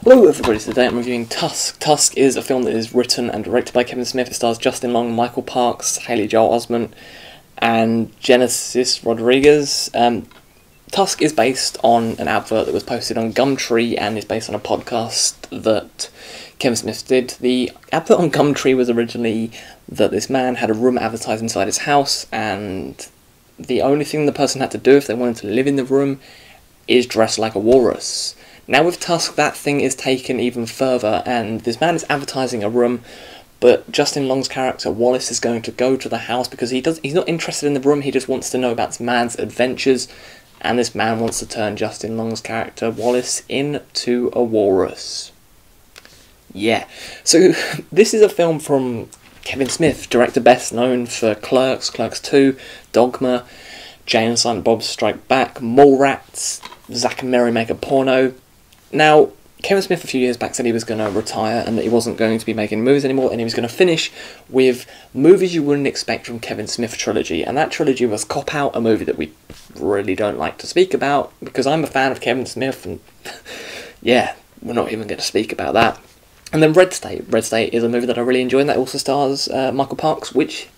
Hello everybody, today I'm reviewing Tusk. Tusk is a film that is written and directed by Kevin Smith. It stars Justin Long, Michael Parks, Haley Joel Osment, and Genesis Rodriguez. Tusk is based on an advert that was posted on Gumtree and is based on a podcast that Kevin Smith did. The advert on Gumtree was originally that this man had a room advertised inside his house, and the only thing the person had to do if they wanted to live in the room is dress like a walrus. Now with Tusk, that thing is taken even further, and this man is advertising a room, but Justin Long's character, Wallace, is going to go to the house because he's not interested in the room, he just wants to know about this man's adventures, and this man wants to turn Justin Long's character, Wallace, into a walrus. Yeah, so this is a film from Kevin Smith, director best known for Clerks, Clerks 2, Dogma, Jay and Silent Bob Strike Back, Mallrats, Zack and Mary Make a Porno. Now, Kevin Smith a few years back said he was going to retire and that he wasn't going to be making movies anymore, and he was going to finish with movies you wouldn't expect from Kevin Smith trilogy, and that trilogy was Cop Out, a movie that we really don't like to speak about, because I'm a fan of Kevin Smith, and yeah, we're not even going to speak about that. And then Red State. Red State is a movie that I really enjoy, and that also stars Michael Parks, which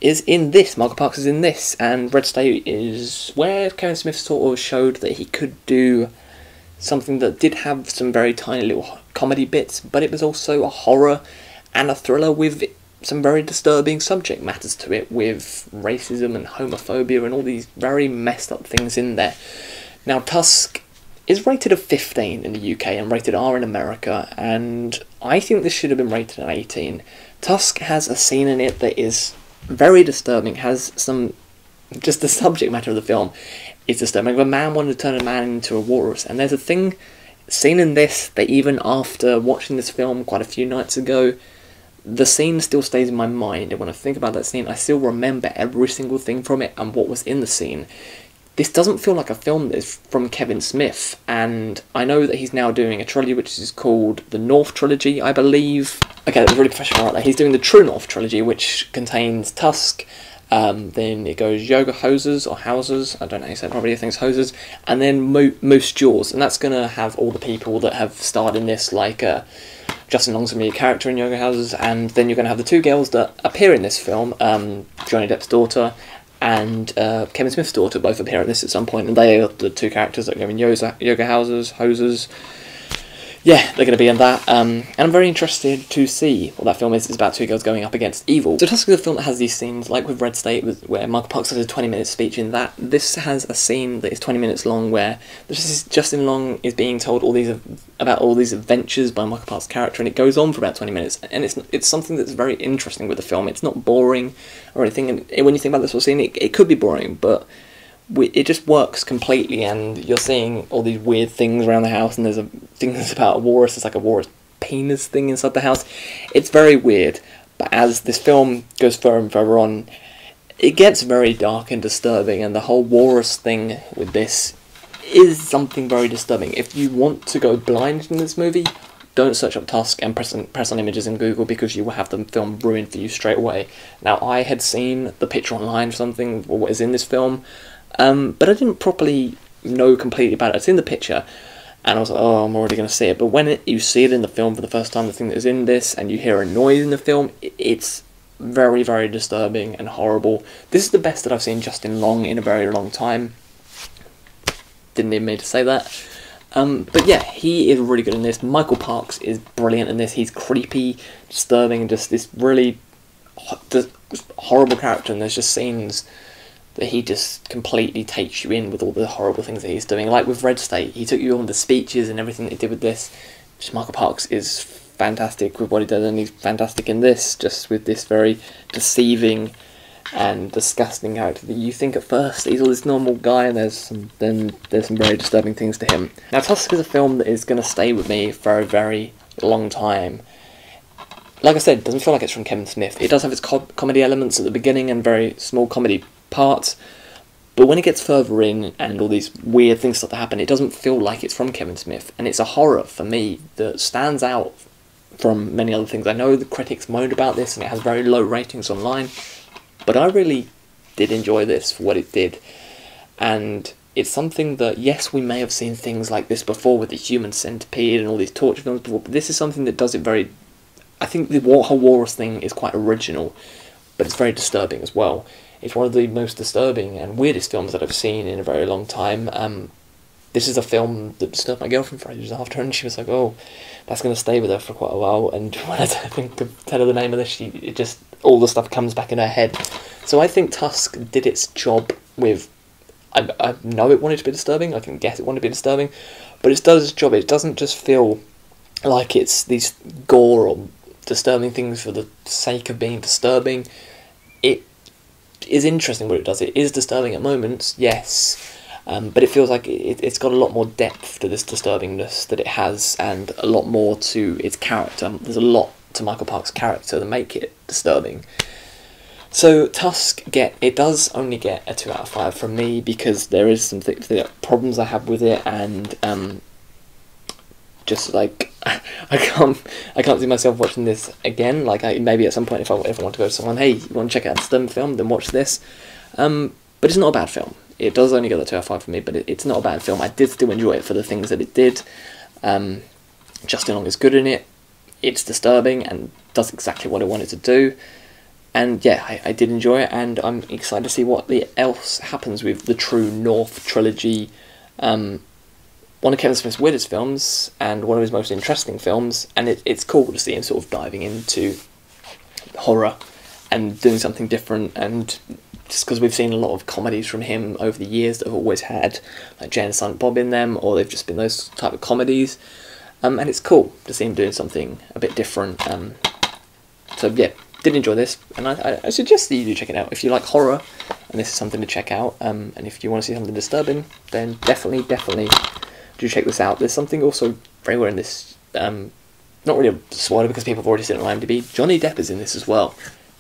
is in this. Michael Parks is in this, and Red State is where Kevin Smith sort of showed that he could do something that did have some very tiny little comedy bits, but it was also a horror and a thriller with some very disturbing subject matters to it, with racism and homophobia and all these very messed up things in there. Now, Tusk is rated a 15 in the UK and rated R in America, and I think this should have been rated an 18. Tusk has a scene in it that is very disturbing, has some... just the subject matter of the film is disturbing. A man wanted to turn a man into a walrus, and there's a scene in this that even after watching this film quite a few nights ago, the scene still stays in my mind, and when I think about that scene, I still remember every single thing from it and what was in the scene. This doesn't feel like a film that is from Kevin Smith, and I know that he's now doing a trilogy which is called the North Trilogy, I believe. Okay, that was really professional right there. He's doing the True North Trilogy, which contains Tusk, then it goes Yoga Hoses, or Houses, I don't know how you say it, probably I think it's Hoses, and then Moose Jaws, and that's going to have all the people that have starred in this, like Justin Long's going to be a character in Yoga Houses, and then you're going to have the two girls that appear in this film, Johnny Depp's daughter and Kevin Smith's daughter, both appear in this at some point, and they are the two characters that go in Yoga Houses, Hoses. Yeah, they're going to be in that, and I'm very interested to see what that film is. It's about two girls going up against evil. So Tusk is a film that has these scenes, like with Red State, where Michael Parks has a 20-minute speech in that. This has a scene that is 20 minutes long, where Justin Long is being told about all these adventures by Michael Parks' character, and it goes on for about 20 minutes, and it's something that's very interesting with the film. It's not boring or anything, and when you think about this sort of scene, it could be boring, but it just works completely, and you're seeing all these weird things around the house, and there's a thing that's about a walrus, it's like a walrus penis thing inside the house. It's very weird, but as this film goes further and further on, it gets very dark and disturbing, and the whole walrus thing with this is something very disturbing. If you want to go blind in this movie, don't search up Tusk and press on images in Google, because you will have the film ruined for you straight away. Now, I had seen the picture online for something, or what is in this film, but I didn't properly know completely about it. I'd seen the picture, and I was like, oh, I'm already going to see it. But when you see it in the film for the first time, the thing that is in this, and you hear a noise in the film, it's very, very disturbing and horrible. This is the best that I've seen Justin Long in a very long time. Didn't need me to say that. But yeah, he is really good in this. Michael Parks is brilliant in this. He's creepy, disturbing, and just this really horrible character, and there's just scenes that he just completely takes you in with all the horrible things that he's doing. Like with Red State, he took you on the speeches and everything that he did with this. Just Michael Parks is fantastic with what he does, and he's fantastic in this, just with this very deceiving and disgusting character that you think at first he's all this normal guy, and there's some very disturbing things to him. Now, Tusk is a film that is going to stay with me for a very long time. Like I said, it doesn't feel like it's from Kevin Smith. It does have its comedy elements at the beginning and very small comedy parts, but when it gets further in and all these weird things start to happen, it doesn't feel like it's from Kevin Smith, and it's a horror for me that stands out from many other things. I know the critics moaned about this and it has very low ratings online, but I really did enjoy this for what it did, and it's something that, yes, we may have seen things like this before with the human centipede and all these torture films before, but this is something that does it very... I think the whole Walrus thing is quite original, but it's very disturbing as well. It's one of the most disturbing and weirdest films that I've seen in a very long time. This is a film that disturbed my girlfriend for ages after, and she was like, oh, that's going to stay with her for quite a while, and when I tell her the name of this, it just, all the stuff comes back in her head. So I think Tusk did its job with... I know it wanted to be disturbing, I can guess it wanted to be disturbing, but it does its job. It doesn't just feel like it's these gore or disturbing things for the sake of being disturbing. It is interesting what it does. It is disturbing at moments, yes, but it feels like it's got a lot more depth to this disturbingness that it has, and a lot more to its character. There's a lot to Michael Park's character that make it disturbing. So Tusk, it does only get a 2 out of 5 from me, because there is some problems I have with it, and just like I can't see myself watching this again. Like, maybe at some point if I want to go to someone, hey, you want to check out a disturbing film, then watch this. But it's not a bad film. It does only get a 2 out of 5 for me, but it's not a bad film. I did still enjoy it for the things that it did. Justin Long is good in it. It's disturbing and does exactly what it wanted to do. And yeah, I did enjoy it, and I'm excited to see what else happens with the True North trilogy. One of Kevin Smith's weirdest films, and one of his most interesting films, and it's cool to see him sort of diving into horror and doing something different, and just because we've seen a lot of comedies from him over the years that have always had like Jay and Silent Bob in them, or they've just been those type of comedies, and it's cool to see him doing something a bit different. So yeah, did enjoy this, and I suggest that you do check it out if you like horror, and this is something to check out. And if you want to see something disturbing, then definitely do check this out. There's something also very weird in this. Not really a spoiler because people have already seen it on IMDb. Johnny Depp is in this as well,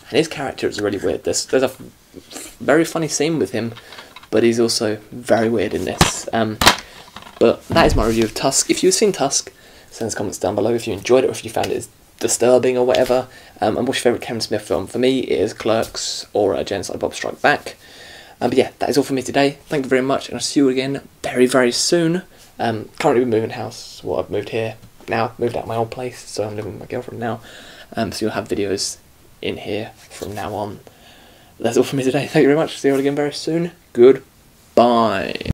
and his character is really weird. There's a very funny scene with him, but he's also very weird in this. But that is my review of Tusk. If you've seen Tusk, send us comments down below if you enjoyed it or if you found it disturbing or whatever. And what's your favourite Kevin Smith film? For me, it is Clerks or Jay and Silent Bob Strike Back. But yeah, that is all for me today. Thank you very much, and I'll see you again very, very soon. Currently we're moving house. Well, I've moved here now, moved out of my old place, so I'm living with my girlfriend now. So you'll have videos in here from now on. That's all for me today. Thank you very much. See you all again very soon. Goodbye.